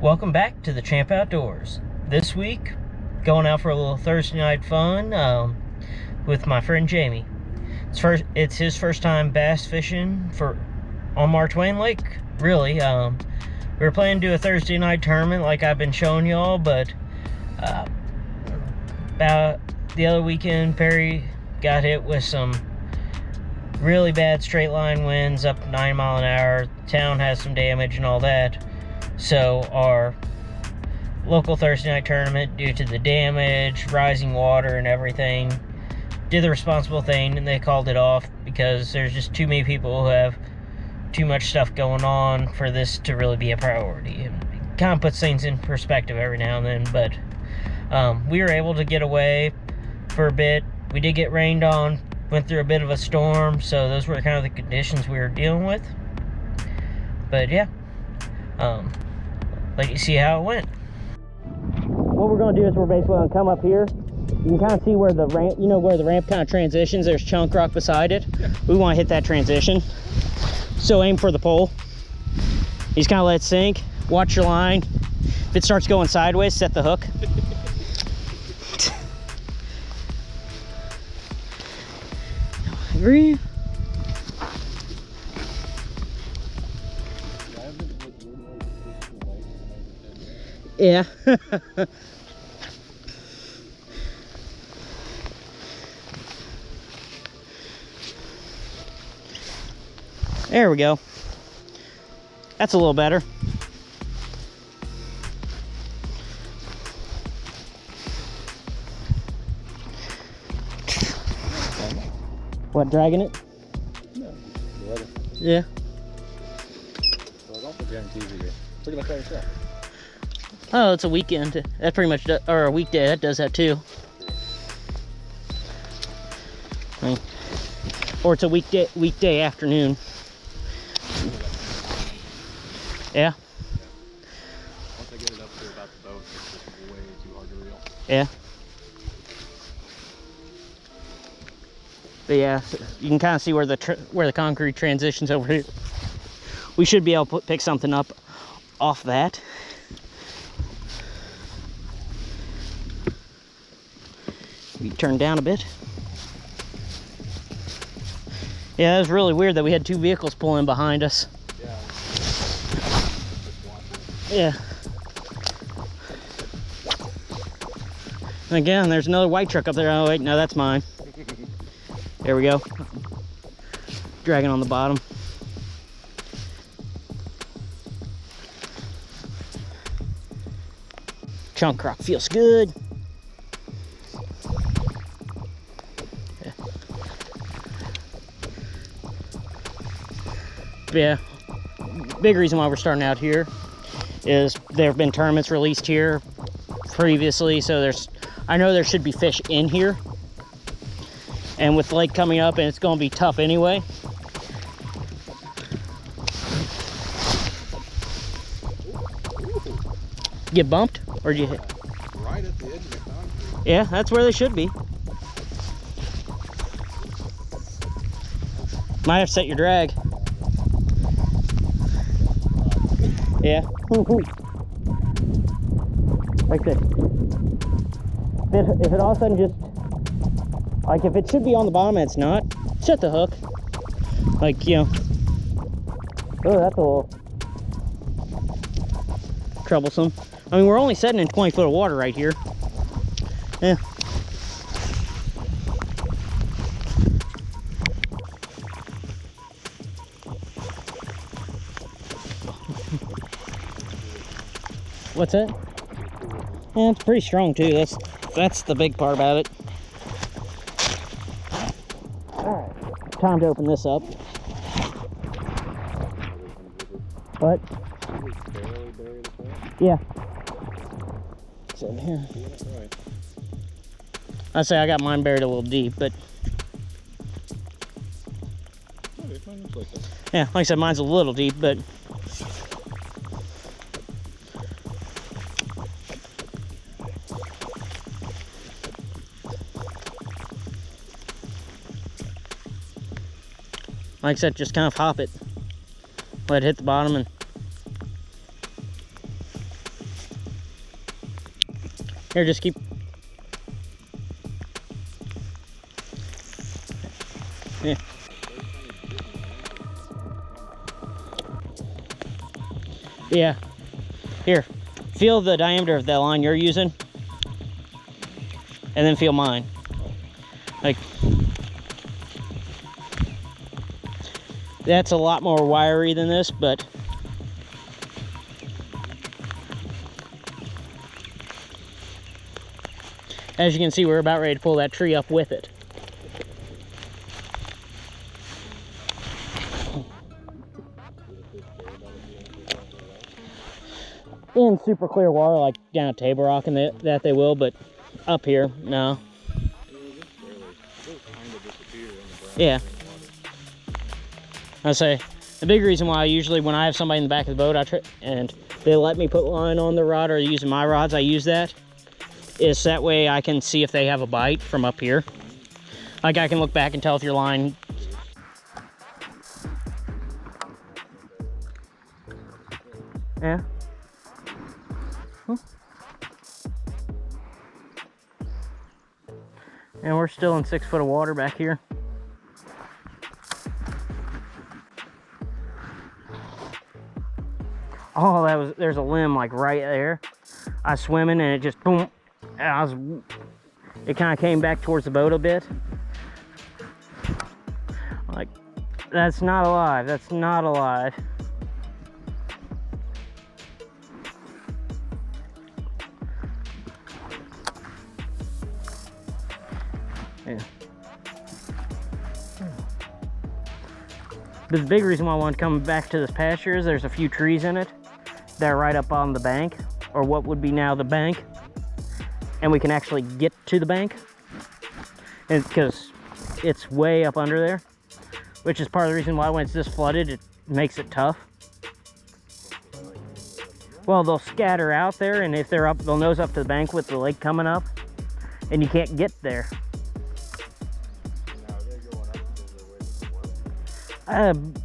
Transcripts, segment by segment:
Welcome back to the Champ Outdoors. This week, going out for a little Thursday night fun with my friend Jamie. It's his first time bass fishing on Mark Twain Lake. Really, we were planning to do a Thursday night tournament like I've been showing y'all, but about the other weekend, Perry got hit with some really bad straight line winds up 9 mile an hour. Town has some damage and all that. So our local Thursday night tournament, due to the damage, rising water and everything, did the responsible thing and they called it off because there's just too many people who have too much stuff going on for this to really be a priority. It kind of puts things in perspective every now and then, but we were able to get away for a bit. We did get rained on, went through a bit of a storm, so those were kind of the conditions we were dealing with. But yeah, let you see how it went. What we're going to do is we're basically going to come up here. You can kind of see where the ramp, where the ramp kind of transitions. There's chunk rock beside it. Yeah. We want to hit that transition. So aim for the pole. You just kind of let it sink. Watch your line. If it starts going sideways, set the hook. Agree? Yeah. There we go. That's a little better. What, dragging it? No, the weather. Yeah. Well, don't put guarantees here. Look at my car yourself. Oh, it's a weekend. That pretty much does, or a weekday. That does that too. I mean, or it's a weekday afternoon. Yeah. Once I get it up to about the boat, it's just way too hard to reel. Yeah. But yeah, you can kind of see where the concrete transitions over here. We should be able to pick something up off that. We turn down a bit. Yeah, that was really weird that we had two vehicles pulling behind us. Yeah. Yeah. Again, there's another white truck up there. Oh wait, no, that's mine. There we go. Dragging on the bottom. Chunk rock feels good. Yeah, big reason why we're starting out here is there have been tournaments released here previously, so I know there should be fish in here, and with the lake coming up and it's going to be tough anyway. Get bumped, or did you hit? Right at the edge of the concrete. Yeah, that's where they should be. Might have to set your drag. Yeah. Like this. If it all of a sudden just, like if it should be on the bottom and it's not, set the hook. Like, oh, that's a little troublesome. I mean, we're only setting in 20 foot of water right here. Yeah. What's that? Yeah, it's pretty strong too. That's the big part about it. All right, time to open this up. What? Yeah. It's in here. I say I got mine buried a little deep, but yeah, like I said, mine's a little deep, but like I said, just kind of hop it, let it hit the bottom, and Here, just keep. Yeah. Yeah. Here, feel the diameter of the line you're using, and then feel mine. Like, that's a lot more wiry than this, but as you can see, we're about ready to pull that tree up with it. In super clear water, like down at Table Rock and that they will, but up here, no. Yeah. I say, the big reason why usually when I have somebody in the back of the boat, and they let me put line on the rod or using my rods, I use that, is that way I can see if they have a bite from up here. Like I can look back and tell if your line. Yeah. And we're still in 6 foot of water back here. Oh, there's a limb like right there. I was swimming and it just boom. It kind of came back towards the boat a bit. Like, that's not alive. That's not alive. Yeah. But the big reason why I want to come back to this pasture is there's a few trees in it that are right up on the bank, or what would be now the bank, and we can actually get to the bank, and because it's way up under there, which is part of the reason why when it's this flooded, it makes it tough. Well, they'll scatter out there, and if they're up, they'll nose up to the bank with the lake coming up, and you can't get there.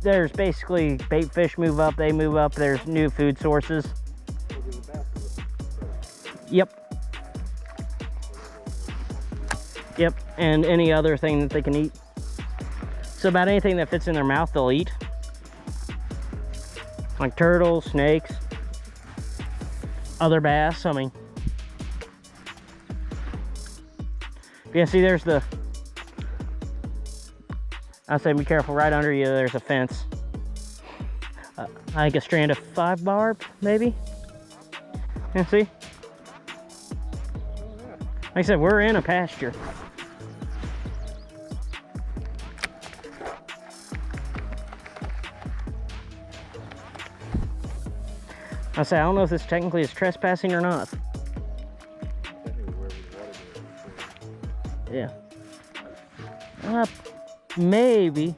There's basically bait fish move up, they move up, there's new food sources. Yep. Yep, and any other thing that they can eat. So about anything that fits in their mouth, they'll eat. Like turtles, snakes, other bass, I mean. Yeah, see, there's the... I say be careful, right under you there's a fence. I think a strand of 5 barb, maybe? Yeah, see? Like I said, we're in a pasture. I say, I don't know if this technically is trespassing or not. Yeah. Maybe.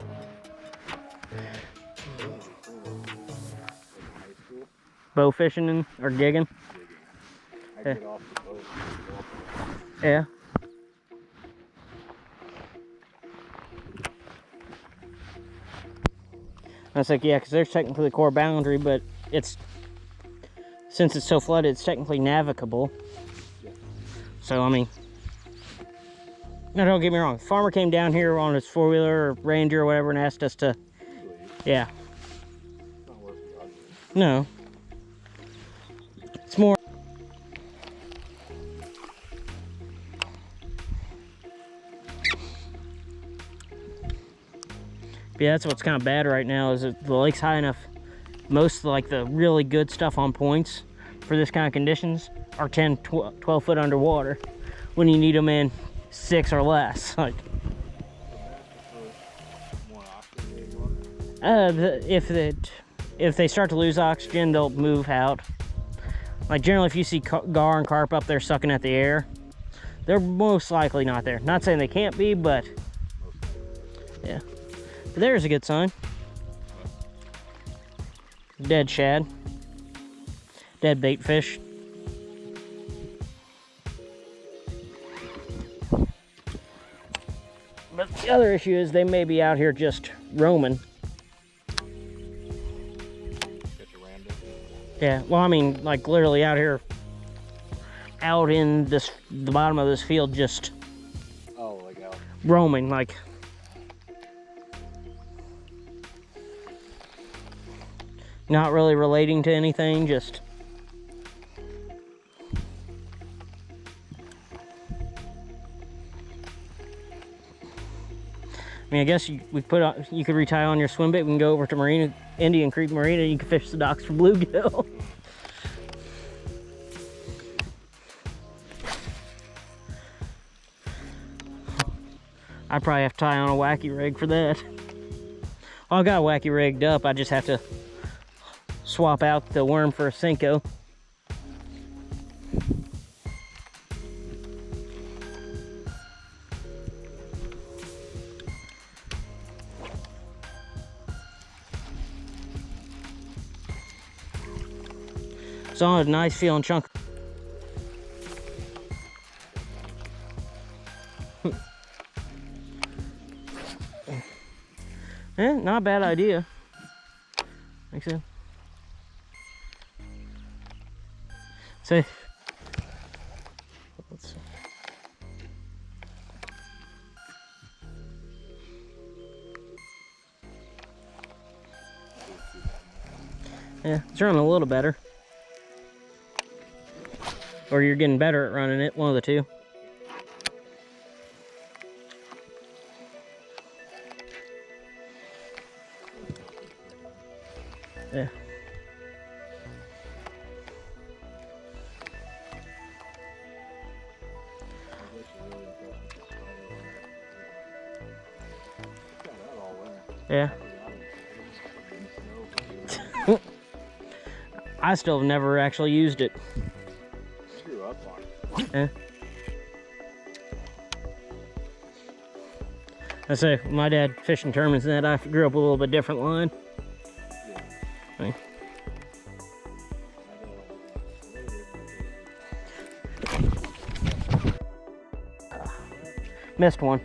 Bow fishing or gigging? Yeah. Yeah. I was like, yeah, because there's technically the core boundary, but it's, since it's so flooded, it's technically navigable. So, I mean, no, don't get me wrong. Farmer came down here on his 4-wheeler or Ranger or whatever and asked us to, yeah. No. It's more. Yeah, that's what's kind of bad right now is that the lake's high enough. Most of like the really good stuff on points for this kind of conditions are 10, 12 foot underwater when you need them in 6 or less. Like, if they start to lose oxygen, they'll move out. Like generally, if you see gar and carp up there sucking at the air, they're most likely not there. Not saying they can't be, but yeah. But there's a good sign. Dead shad. Dead bait fish. But the other issue is they may be out here just roaming. Yeah, well, I mean, like literally out here out in the bottom of this field, just Oh, like out. roaming, like. Not really relating to anything, just. I mean, I guess you could retie on your swim bait. We can go over to Indian Creek Marina, and you can fish the docks for bluegill. I'd probably have to tie on a wacky rig for that. I got a wacky rigged up. I just have to swap out the worm for a Senko. It's on a nice feeling chunk. Not a bad idea. Like so. So, let's see. Yeah, it's running a little better. Or you're getting better at running it, one of the two. Yeah. Yeah. I still have never actually used it. Grew up on it. Yeah. I say, my dad fishing tournaments and that, I grew up with a little bit different line. Yeah. Right. Missed one.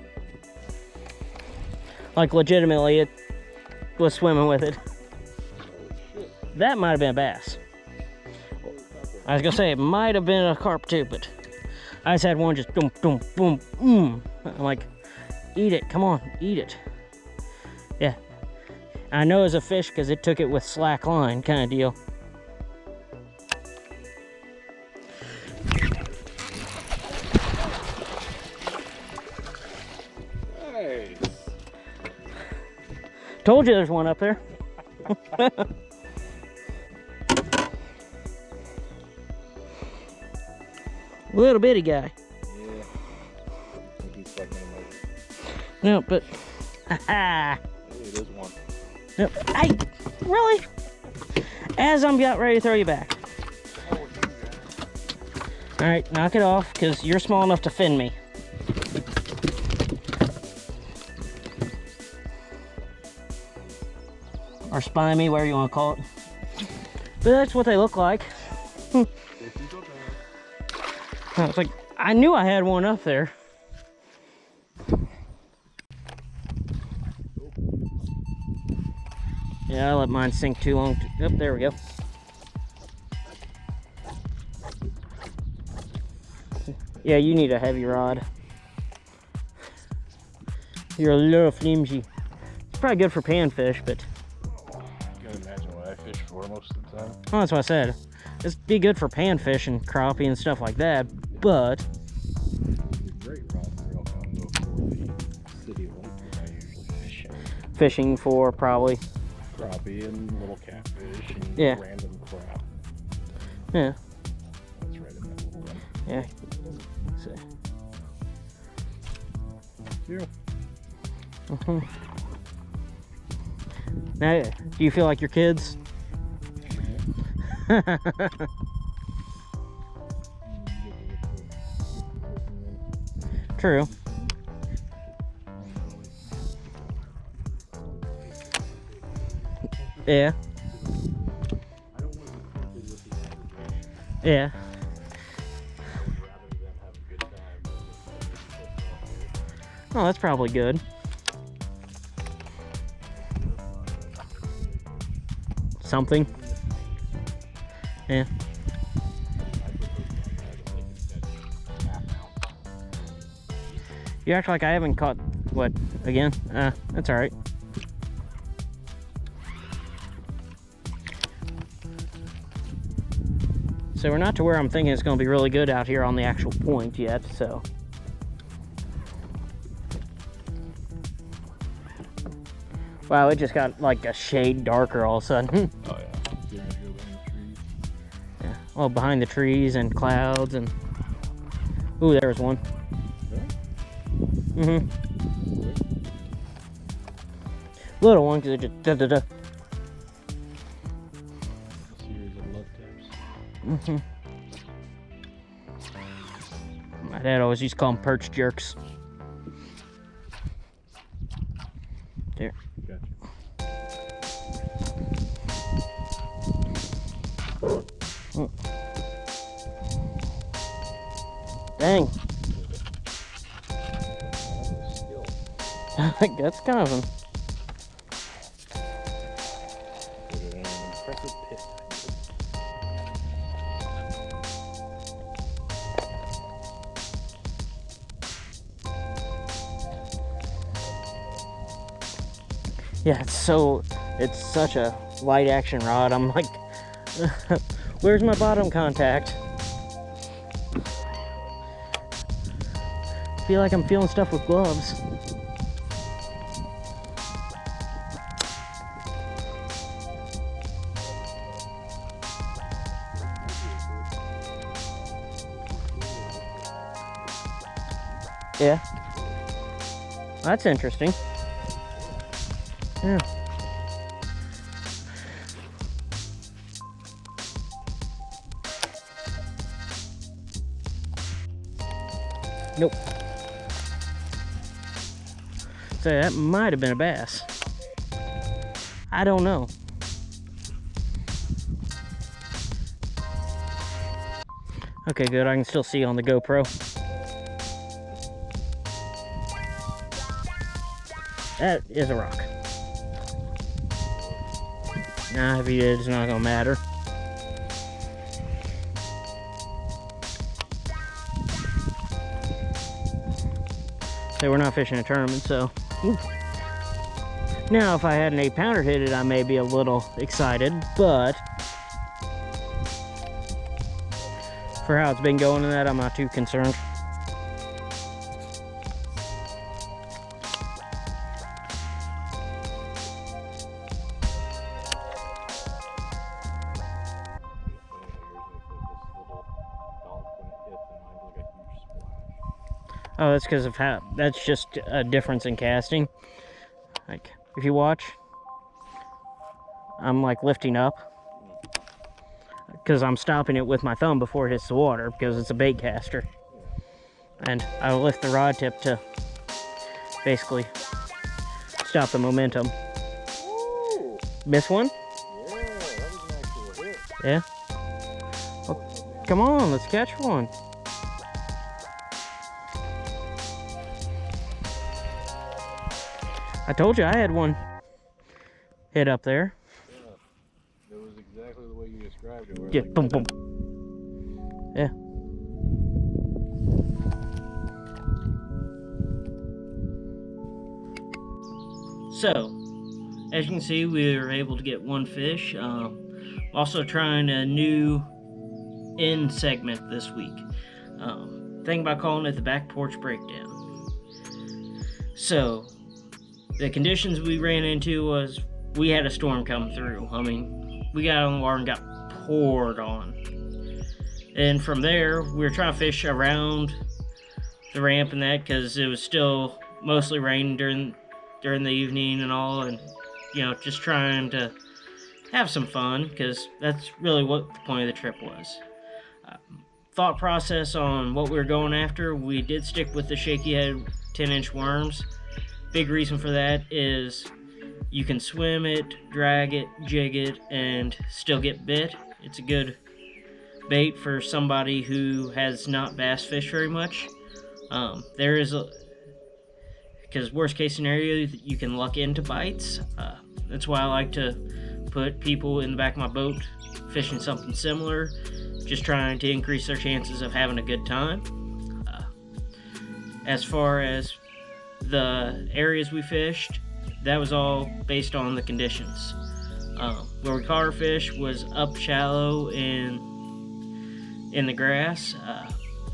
Like, legitimately, it was swimming with it. That might have been a bass. I was gonna say, it might have been a carp too, but I just had one just boom, boom, boom, boom. I'm like, eat it, come on, eat it. Yeah. I know it's a fish because it took it with slack line kind of deal. Nice. Told you there's one up there. Little bitty guy. Yeah. I think he's sucking him over. No, but Hey, it is one. no, hey, really? As I'm about ready to throw you back. All right, knock it off, because you're small enough to fin me. Or spy me, whatever you want to call it. But that's what they look like. It's like, I knew I had one up there. Yeah, I let mine sink too long. Oh, there we go. Yeah, you need a heavy rod. You're a little flimsy. It's probably good for panfish, but... You can imagine what I fish for most of the time. Well, that's what I said. It's be good for panfish and crappie and stuff like that, but... It's a great rod and reel combo for the city of Lincoln. I usually fish Fishing for probably... crappie and little catfish and Yeah. random crap. Yeah. That's right in that little one. Yeah. So. You. Now, do you feel like your kids? True. Yeah. Yeah. Oh, that's probably good. Something. Yeah. You act like I haven't caught, what, again? That's all right. So we're not to where I'm thinking it's going to be really good out here on the actual point yet, so. Wow, it just got like a shade darker all of a sudden. Oh yeah. You're gonna go behind the trees. Yeah, well, behind the trees and clouds and... Ooh, there was one. Yeah. Mm-hmm. Little one, because it just da-da-da. A series of love taps. Mm-hmm. My dad always used to call them perch jerks. There. Gotcha. Mm. Dang. That's kind of an... Impressive pit. Yeah, it's such a light action rod. I'm like, where's my bottom contact? I feel like I'm feeling stuff with gloves. Yeah. That's interesting. Yeah. Nope. So that might have been a bass. I don't know. Okay, good. I can still see on the GoPro. That is a rock. Nah, if he did, it's not gonna matter. So we're not fishing a tournament, so. Ooh. Now, if I had an 8-pounder hit it, I may be a little excited, but for how it's been going in that, I'm not too concerned. Oh, that's because of how, that's just a difference in casting. Like, if you watch, I'm like lifting up because I'm stopping it with my thumb before it hits the water because it's a bait caster. And I lift the rod tip to basically stop the momentum. Ooh. Miss one? Yeah, that was an actual hit. Yeah? Well, come on, let's catch one. I told you I had one hit up there. Yeah, it was exactly the way you described it. Yeah, boom, boom. Yeah. So, as you can see, we were able to get one fish. Also trying a new end segment this week. Thinking about calling it the Back Porch Breakdown. So, the conditions we ran into was we had a storm come through. I mean, we got on the water and got poured on. And from there, we were trying to fish around the ramp and that because it was still mostly raining during the evening and all, and you know, just trying to have some fun because that's really what the point of the trip was. Thought process on what we were going after, we did stick with the shaky head 10-inch worms. Big reason for that is you can swim it, drag it, jig it, and still get bit. It's a good bait for somebody who has not bass fished very much. There is a, because worst case scenario, you can luck into bites. That's why I like to put people in the back of my boat fishing something similar, just trying to increase their chances of having a good time. as far as the areas we fished, that was all based on the conditions. Where we caught our fish was up shallow in the grass.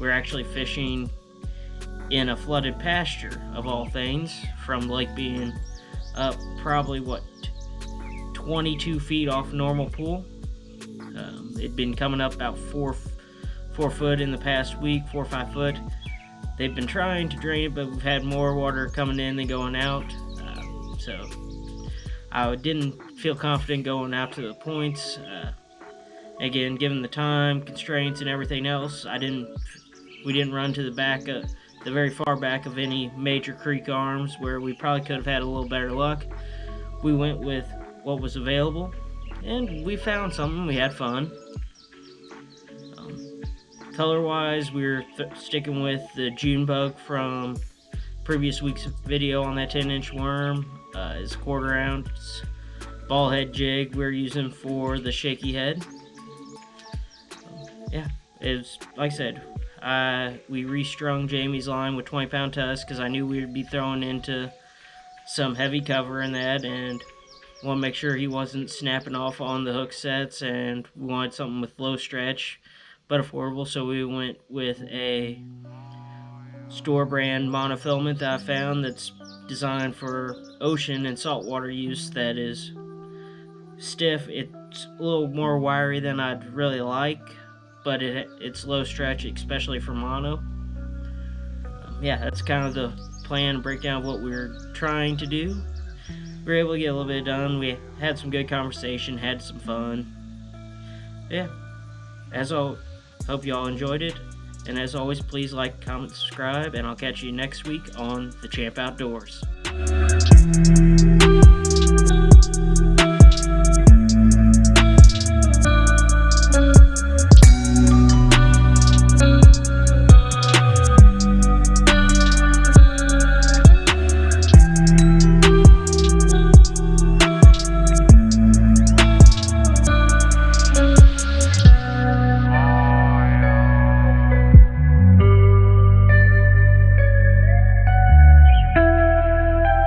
We're actually fishing in a flooded pasture, of all things, from the lake being up probably 22 feet off normal pool. It'd been coming up about 4 foot in the past week, 4 or 5 foot. They've been trying to drain it, but we've had more water coming in than going out. So I didn't feel confident going out to the points. Again, given the time constraints and everything else, we didn't run to the very far back of any major creek arms where we probably could have had a little better luck. We went with what was available, and we found something. We had fun. Color-wise, we're sticking with the June bug from previous week's video on that 10-inch worm. Is a 1/4 ounce ball head jig we're using for the shaky head. Yeah, it's like I said, we restrung Jamie's line with 20-pound tusk because I knew we would be throwing into some heavy cover in that, and want to make sure he wasn't snapping off on the hook sets, and we wanted something with low stretch but affordable, so we went with a store brand monofilament that I found that's designed for ocean and saltwater use, that is stiff. It's a little more wiry than I'd really like, but it's low stretch, especially for mono. Yeah, that's kind of the plan, breakdown of what we were trying to do. We were able to get a little bit done. We had some good conversation, had some fun. Yeah, as always, hope you all enjoyed it. And as always, please like, comment, subscribe, and I'll catch you next week on the Champ Outdoors.